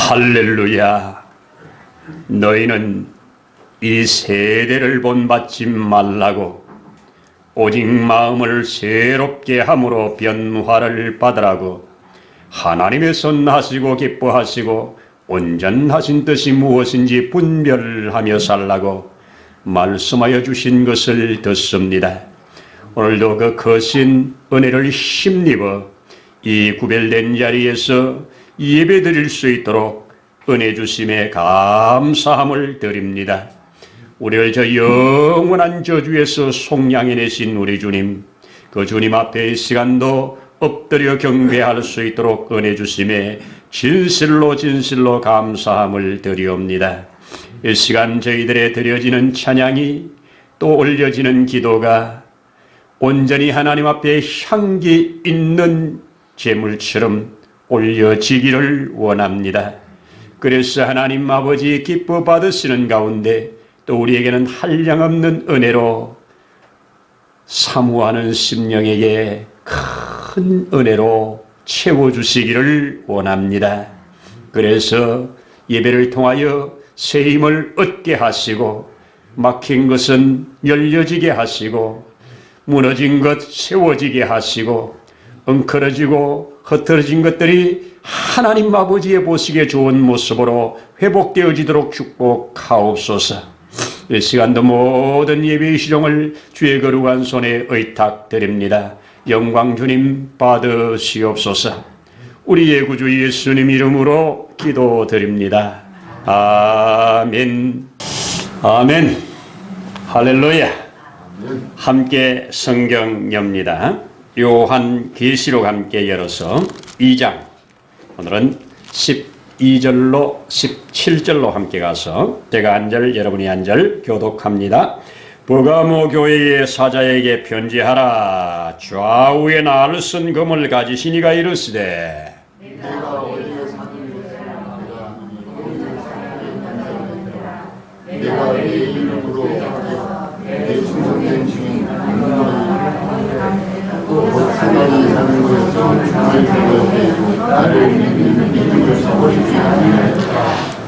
할렐루야. 너희는 이 세대를 본받지 말라고 오직 마음을 새롭게 함으로 변화를 받으라고 하나님의 선하시고 기뻐하시고 온전하신 뜻이 무엇인지 분별하며 살라고 말씀하여 주신 것을 듣습니다. 오늘도 그 거신 은혜를 힘입어 이 구별된 자리에서 예배드릴 수 있도록 은혜 주심에 감사함을 드립니다. 우리를 저 영원한 저주에서 속량해내신 우리 주님, 그 주님 앞에 이 시간도 엎드려 경배할 수 있도록 은혜 주심에 진실로 감사함을 드리옵니다. 이 시간 저희들의 드려지는 찬양이 또 올려지는 기도가 온전히 하나님 앞에 향기 있는 제물처럼 올려지기를 원합니다. 그래서 하나님 아버지 기뻐 받으시는 가운데 또 우리에게는 한량없는 은혜로 사모하는 심령에게 큰 은혜로 채워주시기를 원합니다. 그래서 예배를 통하여 새 힘을 얻게 하시고 막힌 것은 열려지게 하시고 무너진 것 세워지게 하시고 엉클어지고 흩어진 것들이 하나님 아버지의 보시기에 좋은 모습으로 회복되어지도록 축복하옵소서. 이 시간도 모든 예배의 시종을 주의 거룩한 손에 의탁드립니다. 영광 주님 받으시옵소서. 우리의 구주 예수님 이름으로 기도드립니다. 아멘. 아멘. 할렐루야. 함께 성경 엽니다. 요한 계시록 함께 열어서 2장, 오늘은 12절로 17절로 함께 가서 제가 한 절 여러분이 한 절 교독합니다. 버가모 교회의 사자에게 편지하라. 좌우에 나를 쓴 검을 가지신 이가 이르시되 내가 내 이름으로 내 충성된 증인 사단이 사는 것을 중을 세우되 나를 믿는 것을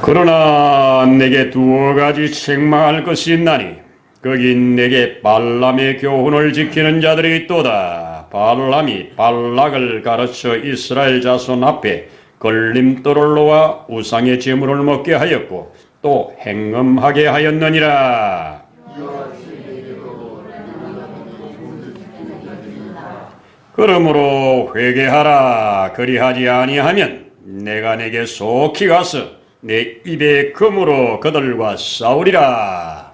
그러나 내게 두어 가지 책망할 것이 있나니 거기 내게 발람의 교훈을 지키는 자들이 있도다. 발람이 발락을 가르쳐 이스라엘 자손 앞에 걸림돌을 놓아 우상의 제물을 먹게 하였고 또 행음하게 하였느니라. 그러므로 회개하라. 그리하지 아니하면 내가 내게 속히 가서 내 입의 금으로 그들과 싸우리라.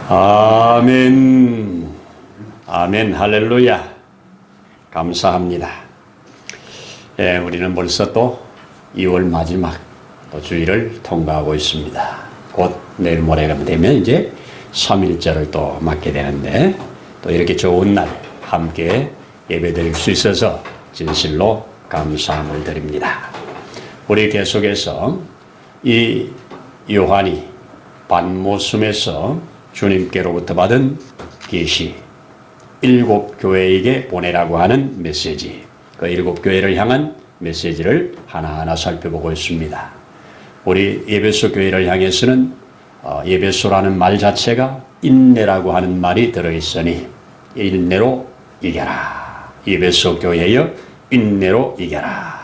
아멘. 아멘. 할렐루야. 감사합니다. 예, 우리는 벌써 또 2월 마지막 또 주일을 통과하고 있습니다. 곧 내일 모레가 되면 이제 3일절을 또 맞게 되는데 또 이렇게 좋은 날 함께 예배드릴 수 있어서 진실로 감사함을 드립니다. 우리 계속해서 이 요한이 반모섬에서 주님께로부터 받은 계시 7 교회에게 보내라고 하는 메시지, 그 7 교회를 향한 메시지를 하나하나 살펴보고 있습니다. 우리 예배소 교회를 향해서는 예배소라는 말 자체가 인내라고 하는 말이 들어있으니 인내로 이겨라. 예배소 교회여 인내로 이겨라.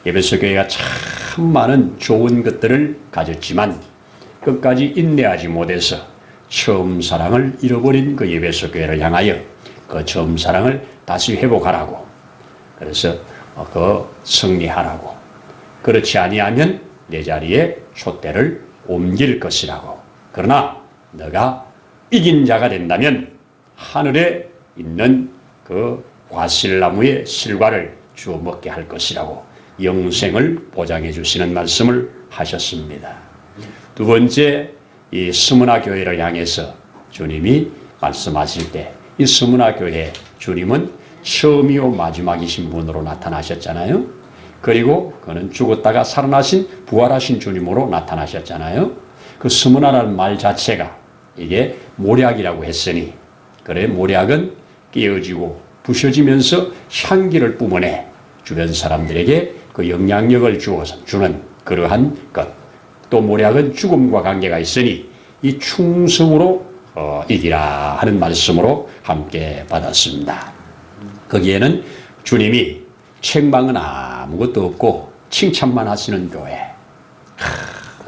예배소 교회가 참 많은 좋은 것들을 가졌지만 끝까지 인내하지 못해서 처음 사랑을 잃어버린 그 예배소 교회를 향하여 그 처음 사랑을 다시 회복하라고, 그래서 그 승리하라고, 그렇지 아니하면 내 자리에 촛대를 옮길 것이라고, 그러나 너가 이긴 자가 된다면 하늘에 있는 그 과실나무의 실과를 주워 먹게 할 것이라고 영생을 보장해 주시는 말씀을 하셨습니다. 두 번째, 이 스무나 교회를 향해서 주님이 말씀하실 때 이 스무나 교회 주님은 처음이요 마지막이신 분으로 나타나셨잖아요. 그리고 그는 죽었다가 살아나신 부활하신 주님으로 나타나셨잖아요. 그 스무나라는 말 자체가 이게 모략이라고 했으니, 그래 모략은 깨어지고 부셔지면서 향기를 뿜어내 주변 사람들에게 그 영향력을 주는 그러한 것. 또 모략은 죽음과 관계가 있으니 이 충성으로 이기라 하는 말씀으로 함께 받았습니다. 거기에는 주님이 책망은 아무것도 없고 칭찬만 하시는 교회.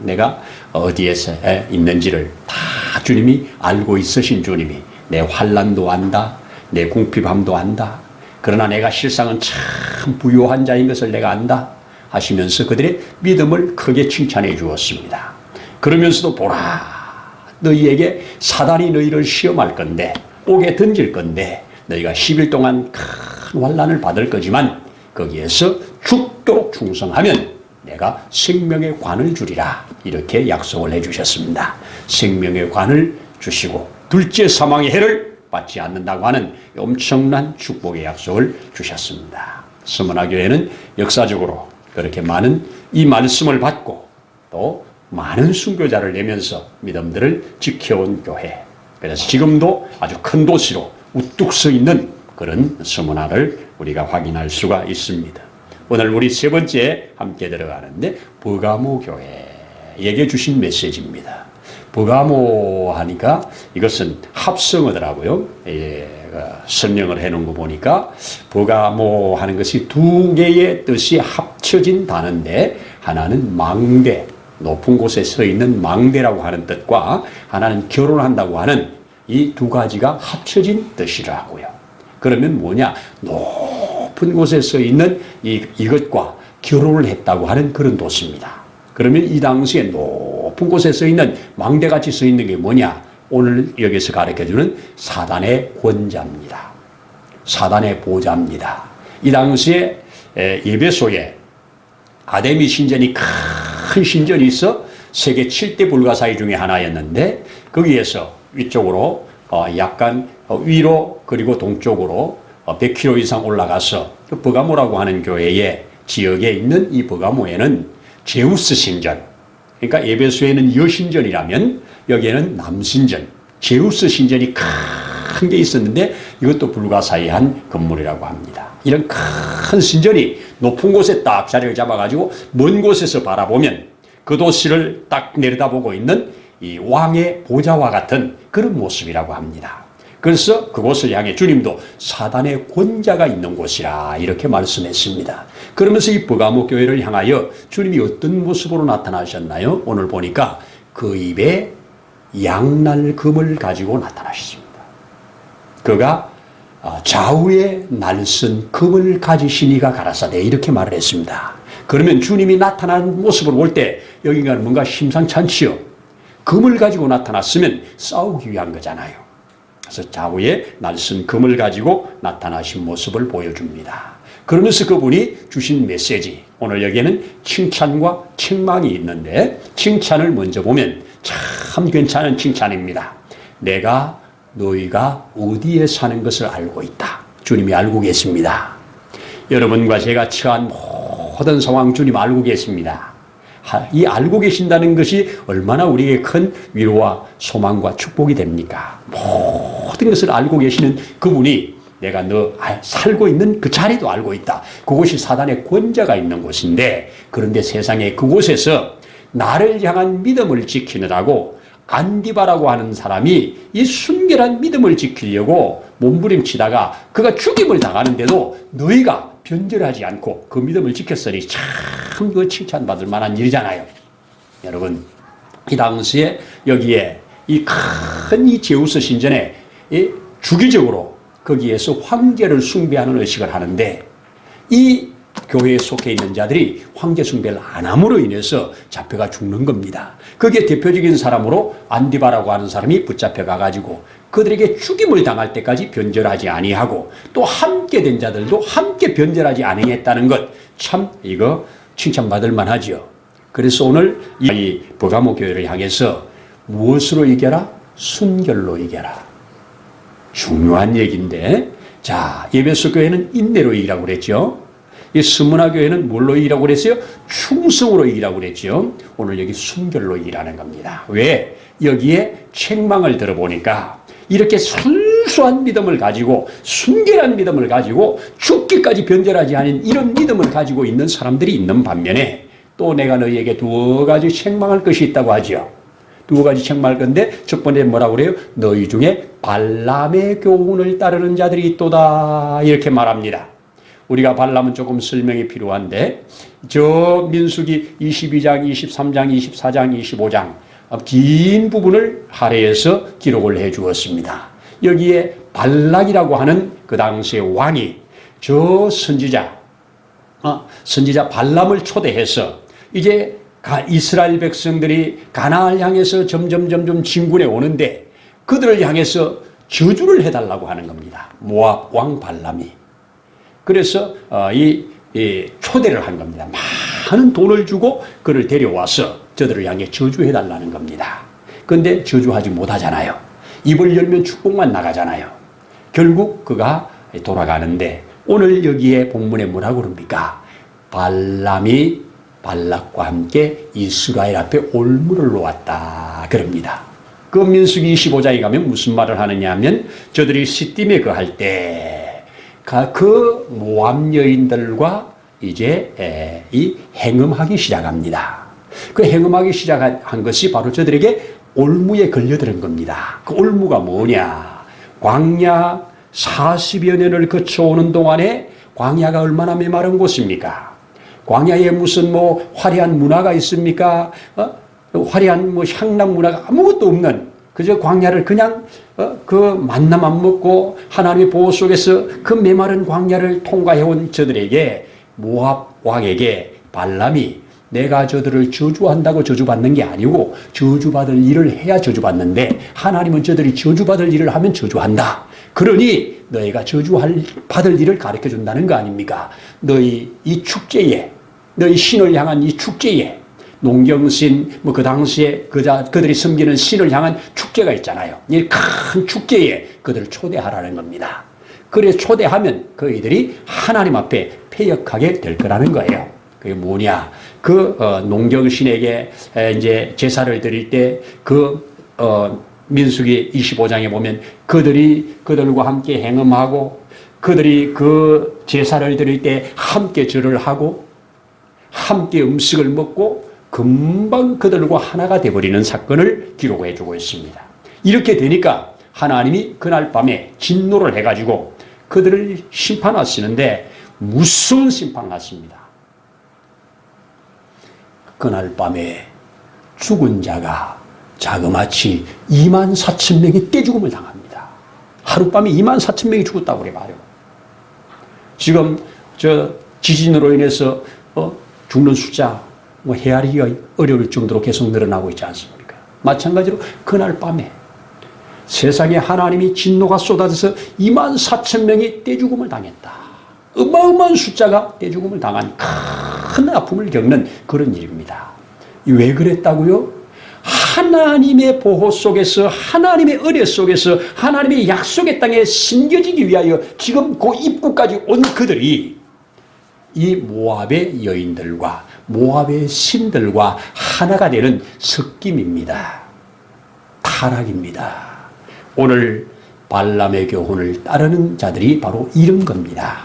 내가 어디에서 있는지를 다 주님이 알고 있으신 주님이 내 환난도 안다, 내 궁핍함도 안다. 그러나 내가 실상은 참 부유한 자인 것을 내가 안다 하시면서 그들의 믿음을 크게 칭찬해 주었습니다. 그러면서도 보라, 너희에게 사단이 너희를 시험할 건데, 옥에 던질 건데 너희가 10일 동안 큰 환난을 받을 거지만 거기에서 죽도록 충성하면 내가 생명의 관을 주리라, 이렇게 약속을 해주셨습니다. 생명의 관을 주시고 둘째 사망의 해를 받지 않는다고 하는 엄청난 축복의 약속을 주셨습니다. 스무나 교회는 역사적으로 그렇게 많은 이 말씀을 받고 또 많은 순교자를 내면서 믿음들을 지켜온 교회. 그래서 지금도 아주 큰 도시로 우뚝 서 있는 그런 스무나를 우리가 확인할 수가 있습니다. 오늘 우리 세 번째 함께 들어가는데 버가모 교회에게 주신 메시지입니다. 버가모 하니까 이것은 합성어더라고요. 설명을 해놓은 거 보니까 버가모 하는 것이 두 개의 뜻이 합쳐진 단어인데, 하나는 망대, 높은 곳에 서 있는 망대라고 하는 뜻과 하나는 결혼한다고 하는 이 두 가지가 합쳐진 뜻이라고요. 그러면 뭐냐? 높은 곳에 서 있는 이것과 결혼을 했다고 하는 그런 도시입니다. 그러면 이 당시에 높은 곳에 서 있는 망대같이 서 있는 게 뭐냐? 오늘 여기서 가르쳐주는 사단의 권자입니다. 사단의 보좌입니다. 이 당시에 에베소에 아데미 신전이 큰 신전이 있어 세계 7대 불가사의 중에 하나였는데, 거기에서 위쪽으로 약간 위로 그리고 동쪽으로 100km 이상 올라가서 그 버가모라고 하는 교회의 지역에 있는 이 버가모에는 제우스 신전, 그러니까 에베소에는 여신전이라면 여기에는 남신전, 제우스 신전이 큰 게 있었는데 이것도 불가사의한 건물이라고 합니다. 이런 큰 신전이 높은 곳에 딱 자리를 잡아가지고 먼 곳에서 바라보면 그 도시를 딱 내려다보고 있는 이 왕의 보좌와 같은 그런 모습이라고 합니다. 그래서 그곳을 향해 주님도 사단의 권자가 있는 곳이라 이렇게 말씀했습니다. 그러면서 이 버가모 교회를 향하여 주님이 어떤 모습으로 나타나셨나요? 오늘 보니까 그 입에 양날금을 가지고 나타나셨습니다. 그가 좌우에 날선 금을 가지시니가 가라사대, 이렇게 말을 했습니다. 그러면 주님이 나타난 모습을 볼 때 여기가 뭔가 심상치 않지요. 금을 가지고 나타났으면 싸우기 위한 거잖아요. 그래서 좌우에 날선 금을 가지고 나타나신 모습을 보여줍니다. 그러면서 그분이 주신 메시지, 오늘 여기에는 칭찬과 책망이 있는데 칭찬을 먼저 보면 참 괜찮은 칭찬입니다. 내가 너희가 어디에 사는 것을 알고 있다. 주님이 알고 계십니다. 여러분과 제가 처한 모든 상황 주님 알고 계십니다. 이 알고 계신다는 것이 얼마나 우리에게 큰 위로와 소망과 축복이 됩니까? 모든 것을 알고 계시는 그분이 내가 너 살고 있는 그 자리도 알고 있다. 그곳이 사단의 권자가 있는 곳인데, 그런데 세상에 그곳에서 나를 향한 믿음을 지키느라고 안디바라고 하는 사람이 이 순결한 믿음을 지키려고 몸부림치다가 그가 죽임을 당하는데도 너희가 변절하지 않고 그 믿음을 지켰으니 참 그 칭찬받을 만한 일이잖아요. 여러분, 이 당시에 여기에 이 큰 이 제우스 신전에 주기적으로 거기에서 황제를 숭배하는 의식을 하는데, 이 교회에 속해 있는 자들이 황제 숭배를 안 함으로 인해서 잡혀가 죽는 겁니다. 그게 대표적인 사람으로 안디바라고 하는 사람이 붙잡혀 가가지고 그들에게 죽임을 당할 때까지 변절하지 아니하고, 또 함께 된 자들도 함께 변절하지 아니했다는 것, 참 이거 칭찬받을 만하지요. 그래서 오늘 이 버가모 교회를 향해서 무엇으로 이겨라? 순결로 이겨라. 중요한 얘기인데, 자, 에베소 교회는 인내로 이기라고 그랬죠. 이 스무나교회는 뭘로 일하고 그랬어요? 충성으로 일하고 그랬죠. 오늘 여기 순결로 일하는 겁니다. 왜? 여기에 책망을 들어보니까 이렇게 순수한 믿음을 가지고 순결한 믿음을 가지고 죽기까지 변절하지 않은 이런 믿음을 가지고 있는 사람들이 있는 반면에 또 내가 너희에게 두 가지 책망할 것이 있다고 하죠. 두 가지 책망할 건데 첫 번째 뭐라고 그래요? 너희 중에 발람의 교훈을 따르는 자들이 있도다 이렇게 말합니다. 우리가 발람은 조금 설명이 필요한데 저 민수기 22장, 23장, 24장, 25장 긴 부분을 할애해서 기록을 해 주었습니다. 여기에 발락이라고 하는 그 당시의 왕이 저 선지자 발람을 초대해서 이제 이스라엘 백성들이 가나안을 향해서 점점 진군해 오는데 그들을 향해서 저주를 해달라고 하는 겁니다. 모압 왕 발람이. 그래서 이 초대를 한 겁니다. 많은 돈을 주고 그를 데려와서 저들을 향해 저주해달라는 겁니다. 그런데 저주하지 못하잖아요. 입을 열면 축복만 나가잖아요. 결국 그가 돌아가는데 오늘 여기에 본문에 뭐라고 그럽니까? 발람이 발락과 함께 이스라엘 앞에 올무를 놓았다 그럽니다. 그 민수기 25장에 가면 무슨 말을 하느냐 하면 저들이 시딤에 거할 때 그 모압 여인들과 이제 이 행음하기 시작합니다. 그 행음하기 시작한 것이 바로 저들에게 올무에 걸려드는 겁니다. 그 올무가 뭐냐? 광야 40여 년을 거쳐오는 동안에 광야가 얼마나 메마른 곳입니까? 광야에 무슨 화려한 문화가 있습니까? 화려한 향락 문화가 아무것도 없는 그저 광야를 그냥 그 만나만 먹고 하나님의 보호 속에서 그 메마른 광야를 통과해온 저들에게 모압 왕에게 발람이 내가 저들을 저주한다고 저주받는 게 아니고 저주받을 일을 해야 저주받는데 하나님은 저들이 저주받을 일을 하면 저주한다. 그러니 너희가 받을 일을 가르쳐준다는 거 아닙니까? 너희 이 축제에 너희 신을 향한 이 축제에 농경신 그 당시에 그들이 섬기는 신을 향한 축제가 있잖아요. 이 큰 축제에 그들을 초대하라는 겁니다. 그래 초대하면 그이들이 하나님 앞에 패역하게 될 거라는 거예요. 그게 뭐냐? 농경신에게 이제 제사를 드릴 때 민수기 25장에 보면 그들과 함께 행음하고 그들이 그 제사를 드릴 때 함께 절을 하고 함께 음식을 먹고 금방 그들과 하나가 되어버리는 사건을 기록해 주고 있습니다. 이렇게 되니까 하나님이 그날 밤에 진노를 해가지고 그들을 심판하시는데 무서운 심판을 하십니다. 그날 밤에 죽은 자가 자그마치 24,000명이 떼죽음을 당합니다. 하룻밤에 24,000명이 죽었다고 그래 봐요. 지금 지진으로 인해서 죽는 숫자 헤아리기가 어려울 정도로 계속 늘어나고 있지 않습니까? 마찬가지로 그날 밤에 세상에 하나님이 진노가 쏟아져서 24,000명이 떼죽음을 당했다. 어마어마한 숫자가 떼죽음을 당한 큰 아픔을 겪는 그런 일입니다. 왜 그랬다고요? 하나님의 보호 속에서 하나님의 은혜 속에서 하나님의 약속의 땅에 심겨지기 위하여 지금 그 입구까지 온 그들이 이 모압의 여인들과 모압의 신들과 하나가 되는 섞임입니다. 타락입니다. 오늘 발람의 교훈을 따르는 자들이 바로 이런 겁니다.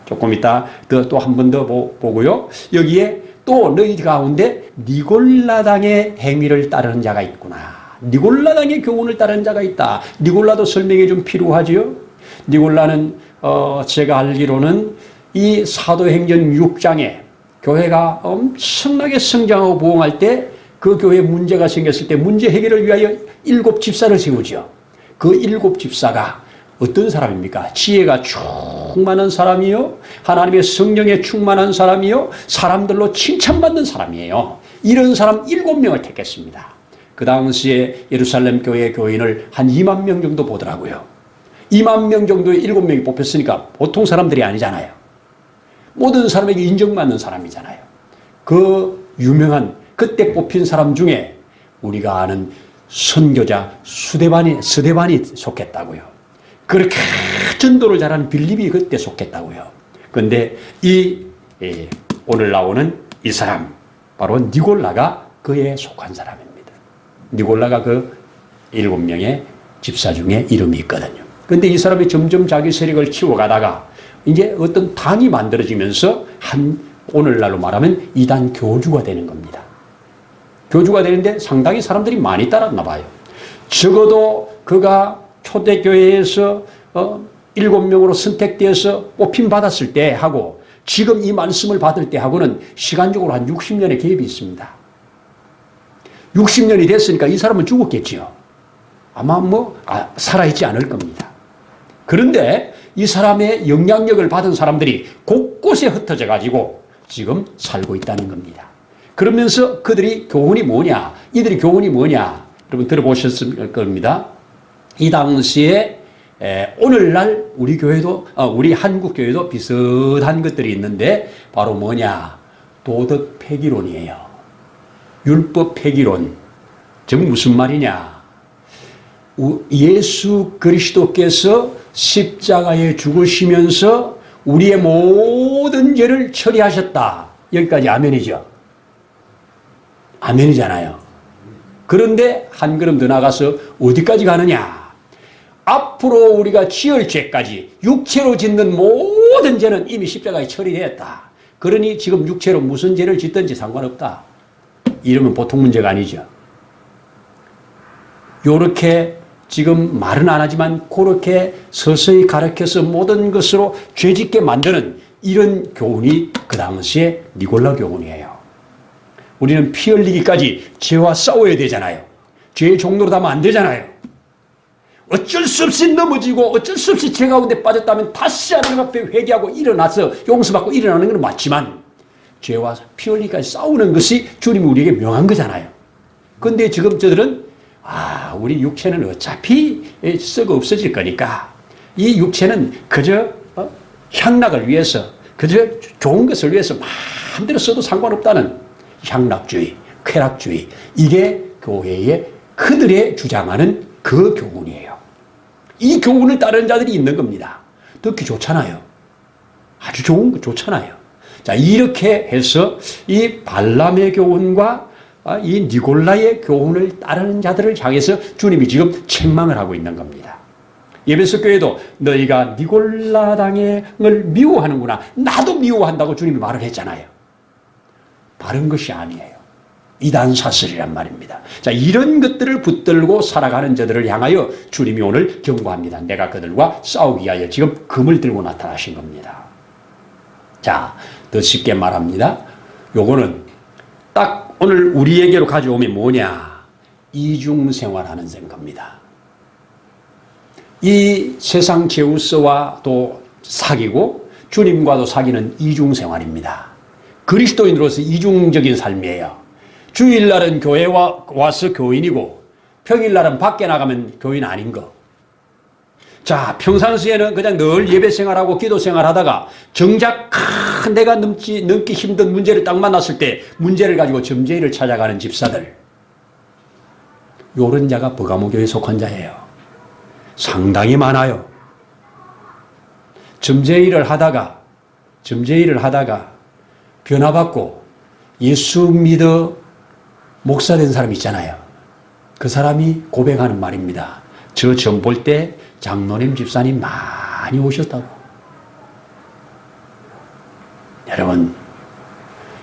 조금 이따 또 한 번 더 보고요. 여기에 또 너희 가운데 니골라당의 행위를 따르는 자가 있구나. 니골라당의 교훈을 따르는 자가 있다. 니골라도 설명이 좀 필요하지요. 니골라는 제가 알기로는 이 사도행전 6장에 교회가 엄청나게 성장하고 부흥할 때 그 교회에 문제가 생겼을 때 문제 해결을 위하여 7 집사를 세우죠. 그 7 집사가 어떤 사람입니까? 지혜가 충만한 사람이요. 하나님의 성령에 충만한 사람이요. 사람들로 칭찬받는 사람이에요. 이런 사람 7명을 택했습니다. 그 당시에 예루살렘 교회 교인을 한 2만 명 정도 보더라고요. 2만 명 정도의 7명이 뽑혔으니까 보통 사람들이 아니잖아요. 모든 사람에게 인정받는 사람이잖아요. 그 유명한 그때 뽑힌 사람 중에 우리가 아는 선교자 스데반이 속했다고요. 그렇게 전도를 잘하는 빌립이 그때 속했다고요. 그런데 이 오늘 나오는 이 사람 바로 니골라가 그에 속한 사람입니다. 니골라가 그 7명의 집사 중에 이름이 있거든요. 근데 이 사람이 점점 자기 세력을 키워가다가 이제 어떤 당이 만들어지면서 오늘날로 말하면 이단 교주가 되는 겁니다. 교주가 되는데 상당히 사람들이 많이 따랐나 봐요. 적어도 그가 초대교회에서 7명으로 선택되어서 뽑힘 받았을 때 하고 지금 이 말씀을 받을 때 하고는 시간적으로 한 60년의 갭이 있습니다. 60년이 됐으니까 이 사람은 죽었겠지요. 아마 살아있지 않을 겁니다. 그런데 이 사람의 영향력을 받은 사람들이 곳곳에 흩어져 가지고 지금 살고 있다는 겁니다. 그러면서 그들이 교훈이 뭐냐? 이들이 교훈이 뭐냐? 여러분 들어보셨을 겁니다. 이 당시에 오늘날 우리 교회도 우리 한국 교회도 비슷한 것들이 있는데 바로 뭐냐? 도덕 폐기론이에요. 율법 폐기론. 즉 무슨 말이냐? 예수 그리스도께서 십자가에 죽으시면서 우리의 모든 죄를 처리하셨다. 여기까지 아멘이죠. 아멘이잖아요. 그런데 한 걸음 더 나가서 어디까지 가느냐? 앞으로 우리가 지을 죄까지 육체로 짓는 모든 죄는 이미 십자가에 처리되었다. 그러니 지금 육체로 무슨 죄를 짓든지 상관없다. 이러면 보통 문제가 아니죠. 요렇게 지금 말은 안 하지만 그렇게 서서히 가르쳐서 모든 것으로 죄짓게 만드는 이런 교훈이 그 당시에 니골라 교훈이에요. 우리는 피 흘리기까지 죄와 싸워야 되잖아요. 죄의 종로로 가면 안 되잖아요. 어쩔 수 없이 넘어지고 어쩔 수 없이 죄 가운데 빠졌다면 다시 하나님 앞에 회개하고 일어나서 용서받고 일어나는 건 맞지만 죄와 피 흘리기까지 싸우는 것이 주님이 우리에게 명한 거잖아요. 그런데 지금 저들은 우리 육체는 어차피 썩어 없어질 거니까 이 육체는 그저 향락을 위해서 그저 좋은 것을 위해서 마음대로 써도 상관없다는 향락주의, 쾌락주의, 이게 교회의 그들의 주장하는 그 교훈이에요. 이 교훈을 따르는 자들이 있는 겁니다. 듣기 좋잖아요. 아주 좋은 거 좋잖아요. 자, 이렇게 해서 이 발람의 교훈과 이 니골라의 교훈을 따르는 자들을 향해서 주님이 지금 책망을 하고 있는 겁니다. 에베소 교회도 너희가 니골라 당을 미워하는구나. 나도 미워한다고 주님이 말을 했잖아요. 바른 것이 아니에요. 이단 사슬이란 말입니다. 자, 이런 것들을 붙들고 살아가는 자들을 향하여 주님이 오늘 경고합니다. 내가 그들과 싸우기 위하여 지금 금을 들고 나타나신 겁니다. 자, 더 쉽게 말합니다. 요거는 딱 오늘 우리에게로 가져오면 뭐냐? 이중생활하는 겁니다. 이 세상 제우스와도 사귀고 주님과도 사귀는 이중생활입니다. 그리스도인으로서 이중적인 삶이에요. 주일날은 교회에 와서 교인이고 평일날은 밖에 나가면 교인 아닌 거. 자, 평상시에는 그냥 늘 예배 생활하고 기도 생활하다가 정작 내가 넘기 힘든 문제를 딱 만났을 때 문제를 가지고 점쟁이를 찾아가는 집사들. 요런 자가 버가모교에 속한 자예요. 상당히 많아요. 점쟁이를 하다가 변화받고 예수 믿어 목사 된 사람 있잖아요. 그 사람이 고백하는 말입니다. 저 점 볼 때 장로님 집사님 많이 오셨다고. 여러분,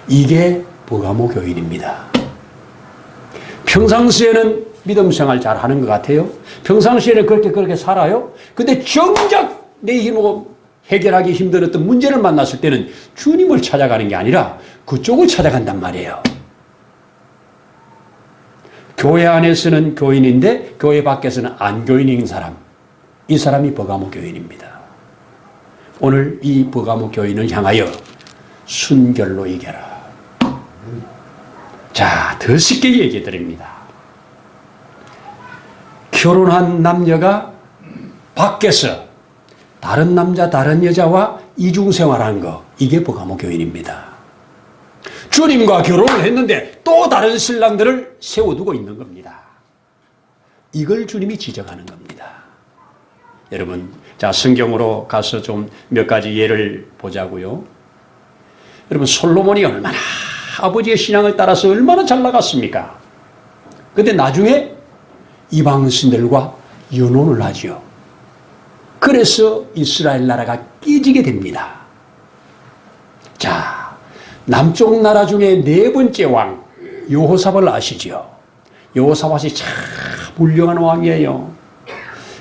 이게 버가모 교인입니다. 평상시에는 믿음 생활 잘 하는 것 같아요. 평상시에는 그렇게 살아요. 근데 정작 내 힘으로 해결하기 힘든 어떤 문제를 만났을 때는 주님을 찾아가는 게 아니라 그쪽을 찾아간단 말이에요. 교회 안에서는 교인인데 교회 밖에서는 안 교인인 사람. 이 사람이 버가모 교인입니다. 오늘 이 버가모 교인을 향하여 순결로 이겨라. 자, 더 쉽게 얘기해 드립니다. 결혼한 남녀가 밖에서 다른 남자, 다른 여자와 이중생활하는 거, 이게 버가모 교인입니다. 주님과 결혼을 했는데 또 다른 신랑들을 세워두고 있는 겁니다. 이걸 주님이 지적하는 겁니다. 여러분, 자, 성경으로 가서 좀 몇 가지 예를 보자고요. 여러분 솔로몬이 얼마나 아버지의 신앙을 따라서 얼마나 잘 나갔습니까? 근데 나중에 이방 신들과 연혼을 하죠. 그래서 이스라엘 나라가 깨지게 됩니다. 자, 남쪽 나라 중에 네 번째 왕 여호사밧을 아시죠? 여호사밧이 참 훌륭한 왕이에요.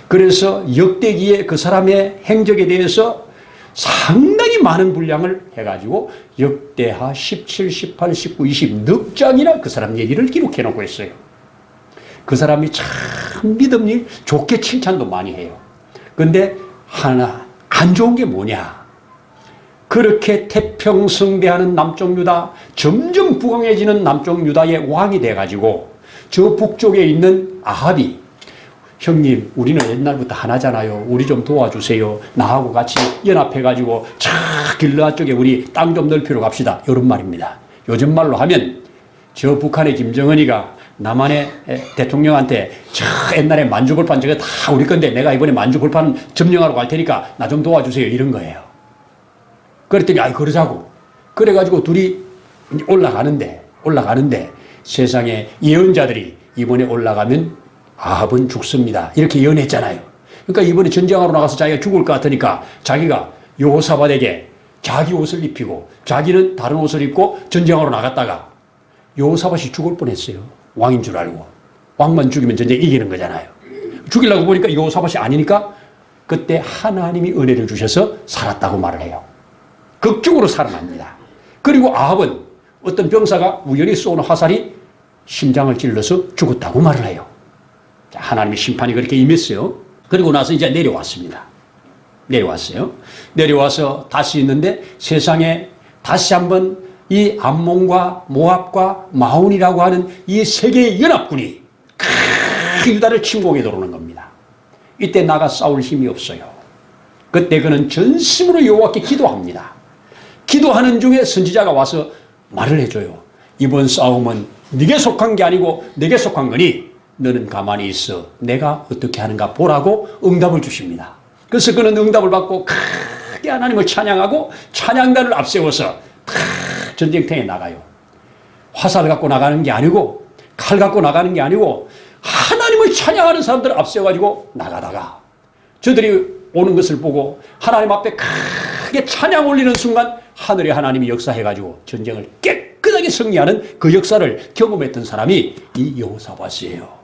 그래서 역대기에 그 사람의 행적에 대해서 상당히 많은 분량을 해가지고 역대하 17, 18, 19, 20 넉 장이나 그 사람 얘기를 기록해 놓고 있어요. 그 사람이 참 믿음이 좋게 칭찬도 많이 해요. 근데 하나 안 좋은 게 뭐냐? 그렇게 태평성대하는 남쪽 유다, 점점 부강해지는 남쪽 유다의 왕이 돼가지고 저 북쪽에 있는 아합이 형님 우리는 옛날부터 하나잖아요. 우리 좀 도와주세요. 나하고 같이 연합해가지고 저 길르앗 쪽에 우리 땅 좀 넓히러 갑시다. 이런 말입니다. 요즘 말로 하면 저 북한의 김정은이가 남한의 대통령한테 저 옛날에 만주벌판 저거 다 우리 건데 내가 이번에 만주벌판 점령하러 갈 테니까 나 좀 도와주세요. 이런 거예요. 그랬더니 아이 그러자고. 그래가지고 둘이 올라가는데 세상에 예언자들이 이번에 올라가면 아합은 죽습니다. 이렇게 예언했잖아요. 그러니까 이번에 전쟁하러 나가서 자기가 죽을 것 같으니까 자기가 여호사밧에게 자기 옷을 입히고 자기는 다른 옷을 입고 전쟁하러 나갔다가 여호사밧이 죽을 뻔했어요. 왕인 줄 알고. 왕만 죽이면 전쟁 이기는 거잖아요. 죽이려고 보니까 여호사밧이 아니니까 그때 하나님이 은혜를 주셔서 살았다고 말을 해요. 극적으로 살아납니다. 그리고 아합은 어떤 병사가 우연히 쏘는 화살이 심장을 찔러서 죽었다고 말을 해요. 자, 하나님의 심판이 그렇게 임했어요. 그리고 나서 이제 내려왔습니다. 내려와서 다시 있는데 세상에 다시 한번 이 암몬과 모압과 마온이라고 하는 이 세 개의 연합군이 유다를 침공해 들어오는 겁니다. 이때 나가 싸울 힘이 없어요. 그때 그는 전심으로 여호와께 기도합니다. 기도하는 중에 선지자가 와서 말을 해줘요. 이번 싸움은 네게 속한 게 아니고 내게 속한 거니 너는 가만히 있어. 내가 어떻게 하는가 보라고 응답을 주십니다. 그래서 그는 응답을 받고 크게 하나님을 찬양하고 찬양단을 앞세워서 전쟁터에 나가요. 화살 갖고 나가는 게 아니고 칼 갖고 나가는 게 아니고 하나님을 찬양하는 사람들을 앞세워가지고 나가다가 저들이 오는 것을 보고 하나님 앞에 크게 찬양 올리는 순간 하늘의 하나님이 역사해가지고 전쟁을 깨끗하게 승리하는 그 역사를 경험했던 사람이 이 여호사밧이에요.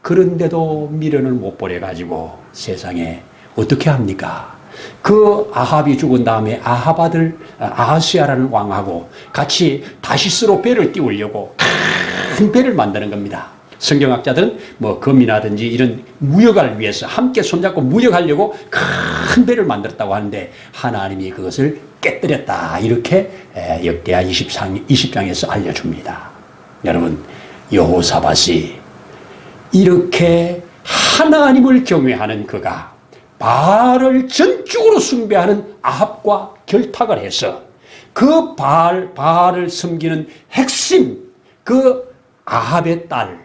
그런데도 미련을 못 버려가지고 세상에 어떻게 합니까? 그 아합이 죽은 다음에 아합 아들 아하스야라는 왕하고 같이 다시스로 배를 띄우려고 큰 배를 만드는 겁니다. 성경학자들은 뭐 금이라든지 이런 무역을 위해서 함께 손잡고 무역하려고 큰 배를 만들었다고 하는데 하나님이 그것을 깨뜨렸다. 이렇게 역대하 20장에서 알려줍니다. 여러분, 여호사밧이 이렇게 하나님을 경외하는 그가 바알을 전적으로 숭배하는 아합과 결탁을 해서 그 바알을 섬기는 핵심 그 아합의 딸,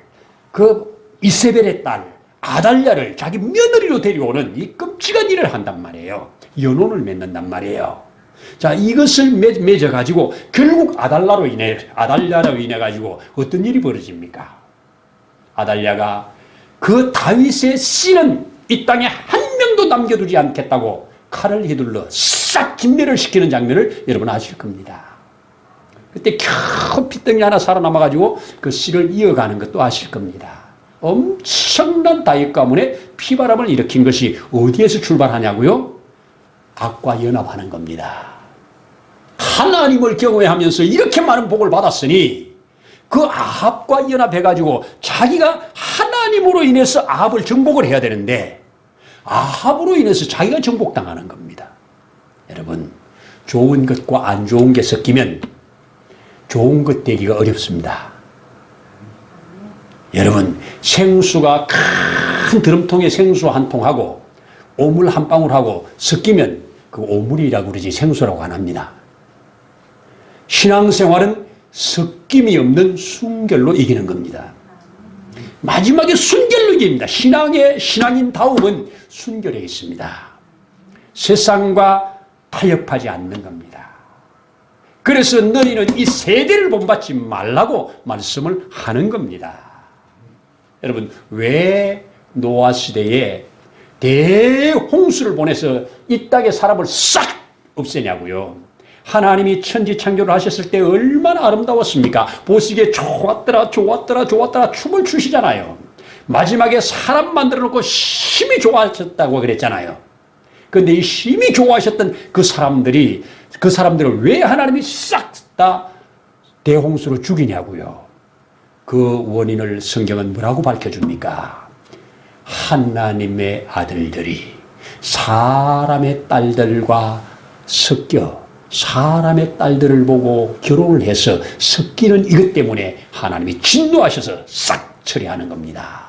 그 이세벨의 딸 아달랴를 자기 며느리로 데려오는 이 끔찍한 일을 한단 말이에요. 연혼을 맺는단 말이에요. 자, 이것을 맺어가지고 결국 아달랴로 인해 가지고 어떤 일이 벌어집니까? 아달랴가 그 다윗의 씨는 이 땅에 한 명도 남겨두지 않겠다고 칼을 휘둘러 싹 진멸을 시키는 장면을 여러분 아실 겁니다. 그때 겨우 핏덩이 하나 살아남아가지고 그 씨를 이어가는 것도 아실 겁니다. 엄청난 다윗 가문에 피바람을 일으킨 것이 어디에서 출발하냐고요? 악과 연합하는 겁니다. 하나님을 경외하면서 이렇게 많은 복을 받았으니 그 아합과 연합해가지고 자기가 하나님으로 인해서 아합을 정복을 해야 되는데 아합으로 인해서 자기가 정복당하는 겁니다. 여러분, 좋은 것과 안 좋은 게 섞이면 좋은 것 되기가 어렵습니다. 여러분, 생수가 큰 드럼통에 생수 한 통하고 오물 한 방울하고 섞이면 그 오물이라고 그러지 생수라고 안 합니다. 신앙생활은 섞임이 없는 순결로 이기는 겁니다. 마지막에 순결로 이깁니다. 신앙인 다움은 순결에 있습니다. 세상과 타협하지 않는 겁니다. 그래서 너희는 이 세대를 본받지 말라고 말씀을 하는 겁니다. 여러분, 왜 노아 시대에 대홍수를 보내서 이 땅의 사람을 싹 없애냐고요. 하나님이 천지 창조를 하셨을 때 얼마나 아름다웠습니까? 보시기에 좋았더라 좋았더라 좋았더라 춤을 추시잖아요. 마지막에 사람 만들어 놓고 심히 좋아하셨다고 그랬잖아요. 그런데 이 심히 좋아하셨던 그 사람들을 왜 하나님이 싹 다 대홍수로 죽이냐고요. 그 원인을 성경은 뭐라고 밝혀줍니까? 하나님의 아들들이 사람의 딸들과 섞여 사람의 딸들을 보고 결혼을 해서 섞이는 이것 때문에 하나님이 진노하셔서 싹 처리하는 겁니다.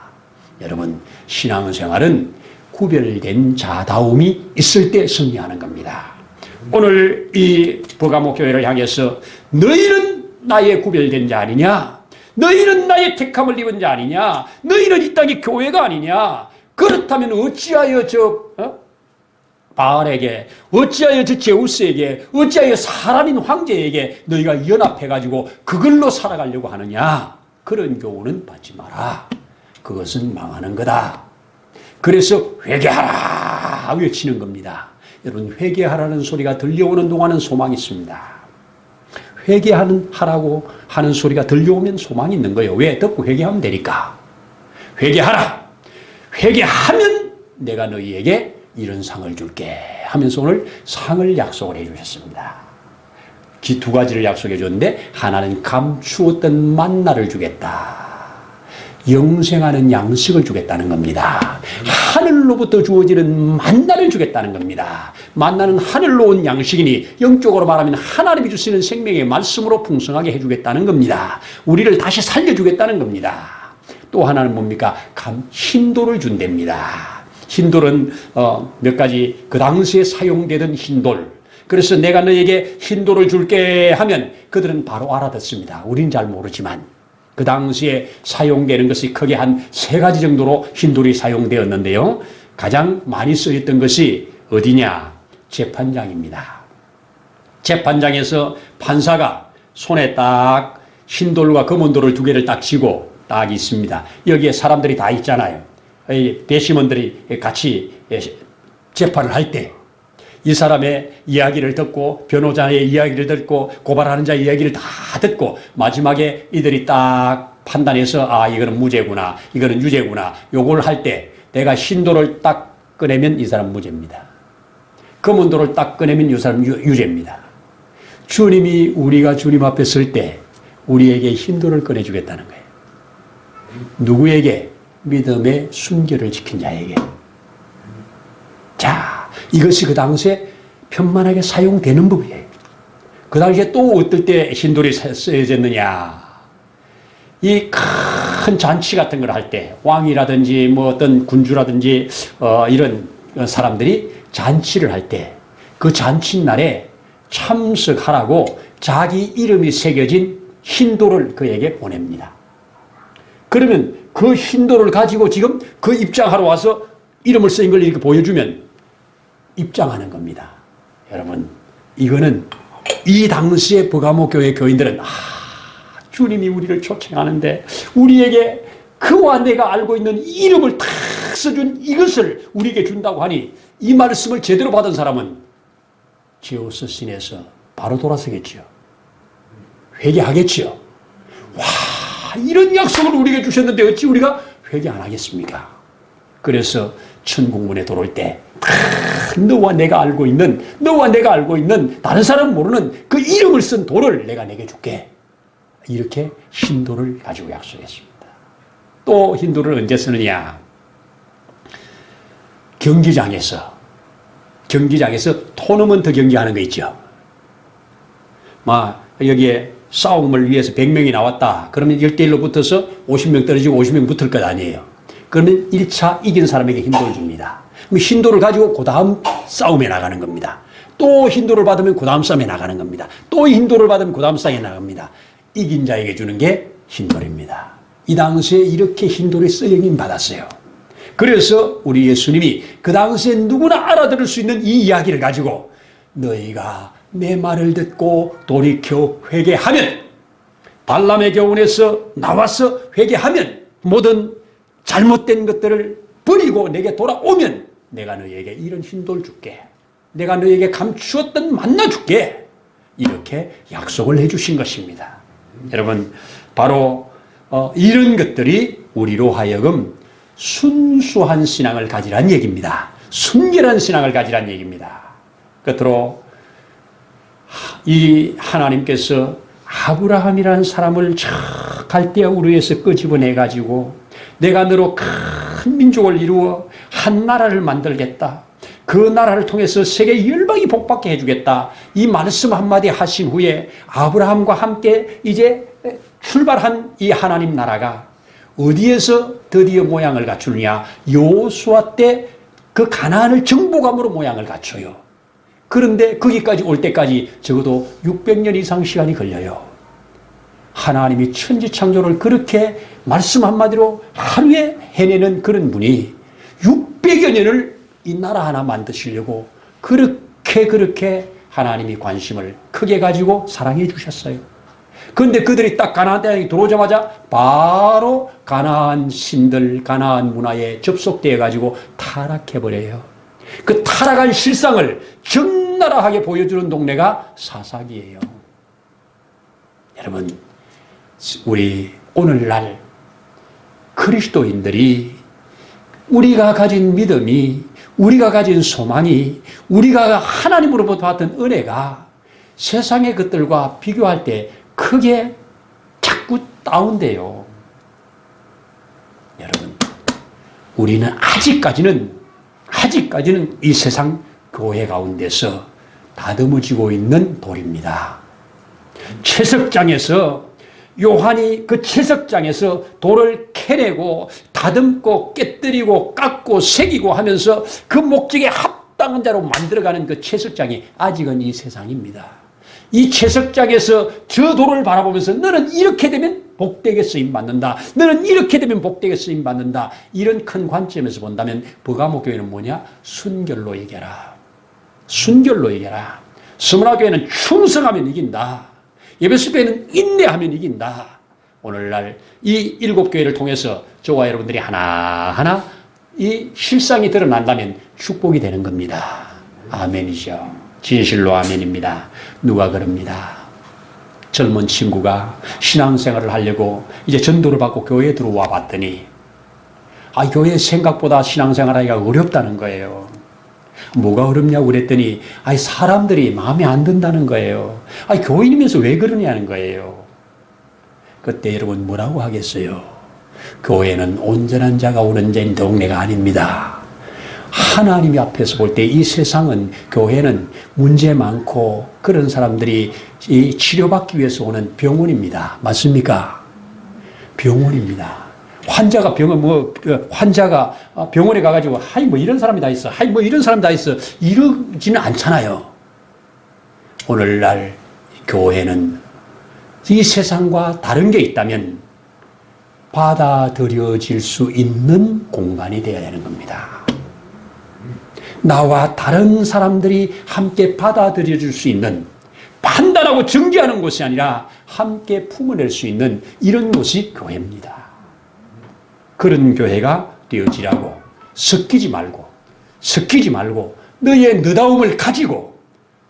여러분, 신앙생활은 구별된 자다움이 있을 때 승리하는 겁니다. 오늘 이 버가모 교회를 향해서 너희는 나의 구별된 자 아니냐? 너희는 나의 택함을 입은 자 아니냐? 너희는 이 땅의 교회가 아니냐? 그렇다면 어찌하여 바알에게, 어찌하여 저 제우스에게, 어찌하여 사람인 황제에게 너희가 연합해가지고 그걸로 살아가려고 하느냐? 그런 교훈은 받지 마라. 그것은 망하는 거다. 그래서 회개하라 외치는 겁니다. 여러분, 회개하라는 소리가 들려오는 동안은 소망이 있습니다. 회개하라고 하는 소리가 들려오면 소망이 있는 거예요. 왜? 듣고 회개하면 되니까. 회개하라. 회개하면 내가 너희에게 이런 상을 줄게 하면서 오늘 상을 약속을 해 주셨습니다. 두 가지를 약속해 줬는데, 하나는 감추었던 만나를 주겠다. 영생하는 양식을 주겠다는 겁니다. 하늘로부터 주어지는 만나를 주겠다는 겁니다. 만나는 하늘로 온 양식이니 영적으로 말하면 하나님이 주시는 생명의 말씀으로 풍성하게 해주겠다는 겁니다. 우리를 다시 살려주겠다는 겁니다. 또 하나는 뭡니까? 흰돌을 준답니다. 흰돌은 몇 가지 그 당시에 사용되던 흰돌. 그래서 내가 너에게 흰돌을 줄게 하면 그들은 바로 알아듣습니다. 우린 잘 모르지만 그 당시에 사용되는 것이 크게 한 3가지 정도로 흰돌이 사용되었는데요. 가장 많이 쓰였던 것이 어디냐? 재판장입니다. 재판장에서 판사가 손에 딱 흰돌과 검은돌을 2개를 딱 쥐고 딱 있습니다. 여기에 사람들이 다 있잖아요. 배심원들이 같이 재판을 할 때 이 사람의 이야기를 듣고 변호자의 이야기를 듣고 고발하는 자의 이야기를 다 듣고 마지막에 이들이 딱 판단해서 아, 이거는 무죄구나, 이거는 유죄구나, 요걸 할 때 내가 흰돌을 딱 꺼내면 이 사람 무죄입니다. 검은 돌을 딱 꺼내면 이 사람 유죄입니다. 주님이 우리가 주님 앞에 설 때 우리에게 흰돌을 꺼내주겠다는 거예요. 누구에게? 믿음의 순결을 지킨 자에게. 자, 이것이 그 당시에 편만하게 사용되는 법이에요. 그 당시에 또 어떨 때 흰돌이 쓰여졌느냐? 이 큰 잔치 같은 걸 할 때 왕이라든지 뭐 어떤 군주라든지 이런 사람들이 잔치를 할 때 그 잔칫날에 참석하라고 자기 이름이 새겨진 흰돌을 그에게 보냅니다. 그러면 그 흰돌을 가지고 지금 그 입장하러 와서 이름을 쓰인 걸 이렇게 보여주면 입장하는 겁니다. 여러분, 이거는 이 당시의 버가모 교회 교인들은 주님이 우리를 초청하는데 우리에게 그와 내가 알고 있는 이름을 탁 써준 이것을 우리에게 준다고 하니 이 말씀을 제대로 받은 사람은 제우스 신에서 바로 돌아서겠지요. 회개하겠지요. 와, 이런 약속을 우리에게 주셨는데 어찌 우리가 회개 안 하겠습니까? 그래서 천국문에 들어올 때 너와 내가 알고 있는 다른 사람 모르는 그 이름을 쓴 돌을 내가 내게 줄게. 이렇게 흰돌을 가지고 약속했습니다. 또 흰돌을 언제 쓰느냐? 경기장에서 토너먼트 경기하는 거 있죠. 여기에 싸움을 위해서 100명이 나왔다. 그러면 1대1로 붙어서 50명 떨어지고 50명 붙을 것 아니에요. 그러면 1차 이긴 사람에게 흰돌을 줍니다. 그럼 흰돌을 가지고 그 다음 싸움에 나가는 겁니다. 또 흰돌을 받으면 그 다음 싸움에 나가는 겁니다. 또 흰돌을 받으면 그 다음 싸움에 나갑니다. 이긴 자에게 주는 게 흰돌입니다. 이 당시에 이렇게 흰돌이 쓰여긴 받았어요. 그래서 우리 예수님이 그 당시에 누구나 알아들을 수 있는 이 이야기를 가지고 너희가 내 말을 듣고 돌이켜 회개하면, 발람의 교훈에서 나와서 회개하면, 모든 잘못된 것들을 버리고 내게 돌아오면 내가 너에게 이런 힘돌 줄게. 내가 너에게 감추었던 만나 줄게. 이렇게 약속을 해주신 것입니다. 여러분, 바로 이런 것들이 우리로 하여금 순수한 신앙을 가지란 얘기입니다. 순결한 신앙을 가지란 얘기입니다. 끝으로 이 하나님께서 아브라함이라는 사람을 저 갈대아 우르에서 끄집어내가지고 내가 너로 큰 민족을 이루어 한 나라를 만들겠다. 그 나라를 통해서 세계 열방이 복받게 해주겠다. 이 말씀 한마디 하신 후에 아브라함과 함께 이제 출발한 이 하나님 나라가 어디에서 드디어 모양을 갖추느냐. 여호수아 때 그 가나안을 정복함으로 모양을 갖춰요. 그런데 거기까지 올 때까지 적어도 600년 이상 시간이 걸려요. 하나님이 천지창조를 그렇게 말씀 한마디로 하루에 해내는 그런 분이 600여 년을 이 나라 하나 만드시려고 그렇게 하나님이 관심을 크게 가지고 사랑해 주셨어요. 그런데 그들이 딱 가나안 땅에 들어오자마자 바로 가나안 신들, 가나안 문화에 접속되어 가지고 타락해버려요. 그 타락한 실상을 적나라하게 보여주는 동네가 사사기예요. 여러분, 우리 오늘날 그리스도인들이 우리가 가진 믿음이, 우리가 가진 소망이, 우리가 하나님으로부터 받은 은혜가 세상의 것들과 비교할 때 크게 자꾸 다운돼요. 여러분, 우리는 아직까지는 이 세상 교회 가운데서 다듬어지고 있는 돌입니다. 채석장에서 요한이 그 채석장에서 돌을 캐내고 다듬고 깨뜨리고 깎고 새기고 하면서 그 목적에 합당한 자로 만들어가는 그 채석장이 아직은 이 세상입니다. 이 채석장에서 저 돌을 바라보면서 너는 이렇게 되면 복되게 쓰임받는다. 너는 이렇게 되면 복되게 쓰임받는다. 이런 큰 관점에서 본다면 버가모교회는 뭐냐? 순결로 얘기하라. 순결로 얘기하라. 스무라교회는 충성하면 이긴다. 예배수교회는 인내하면 이긴다. 오늘날 이 7교회를 통해서 저와 여러분들이 하나하나 이 실상이 드러난다면 축복이 되는 겁니다. 아멘이죠. 진실로 아멘입니다. 누가 그럽니다. 젊은 친구가 신앙생활을 하려고 이제 전도를 받고 교회에 들어와 봤더니 교회 생각보다 신앙생활하기가 어렵다는 거예요. 뭐가 어렵냐고 그랬더니 사람들이 마음에 안 든다는 거예요. 교인이면서 왜 그러냐는 거예요. 그때 여러분 뭐라고 하겠어요? 교회는 온전한 자가 오는 자인 동네가 아닙니다. 하나님이 앞에서 볼 때 이 세상은, 교회는 문제 많고 그런 사람들이 이 치료받기 위해서 오는 병원입니다. 맞습니까? 병원입니다. 환자가 병원에 가가지고 뭐 이런 사람이 다 있어. 뭐 이런 사람 다 있어. 이러지는 않잖아요. 오늘날 교회는 이 세상과 다른 게 있다면 받아들여질 수 있는 공간이 되어야 되는 겁니다. 나와 다른 사람들이 함께 받아들여줄 수 있는, 판단하고 정죄하는 곳이 아니라 함께 품어낼 수 있는 이런 곳이 교회입니다. 그런 교회가 되어지라고 섞이지 말고 너희의 너다움을 가지고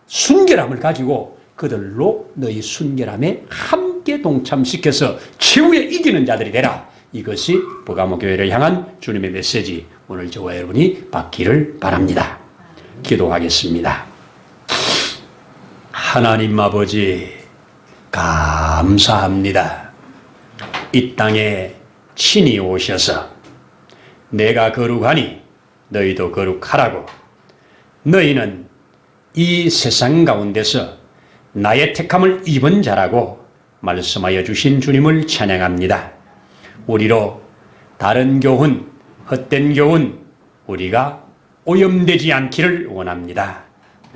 순결함을 가지고 그들로 너희 순결함에 함께 동참시켜서 최후에 이기는 자들이 되라. 이것이 버가모 교회를 향한 주님의 메시지, 오늘 저와 여러분이 받기를 바랍니다. 기도하겠습니다. 하나님 아버지, 감사합니다. 이 땅에 친히 오셔서 내가 거룩하니 너희도 거룩하라고, 너희는 이 세상 가운데서 나의 택함을 입은 자라고 말씀하여 주신 주님을 찬양합니다. 우리로 다른 교훈, 헛된 교훈 우리가 오염되지 않기를 원합니다.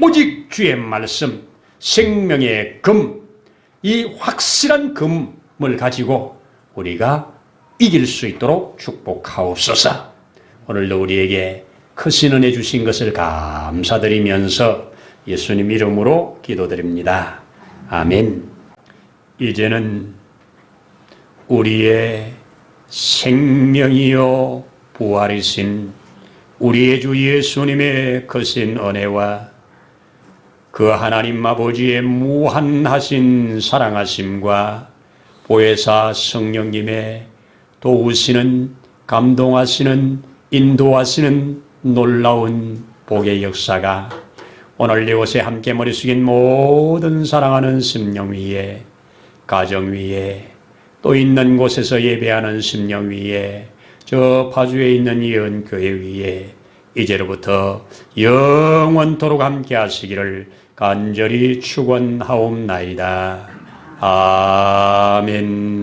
오직 주의 말씀, 생명의 금, 이 확실한 금을 가지고 우리가 이길 수 있도록 축복하옵소서. 오늘도 우리에게 크신 은혜 주신 것을 감사드리면서 예수님 이름으로 기도드립니다. 아멘. 이제는 우리의 생명이요 부활이신 우리의 주 예수님의 거센 은혜와 그 하나님 아버지의 무한하신 사랑하심과 보혜사 성령님의 도우시는, 감동하시는, 인도하시는 놀라운 복의 역사가 오늘 이곳에 함께 머리 숙인 모든 사랑하는 심령 위에, 가정 위에, 또 있는 곳에서 예배하는 심령 위에, 저 파주에 있는 이은교회 위에 이제로부터 영원토록 함께 하시기를 간절히 축원하옵나이다. 아멘.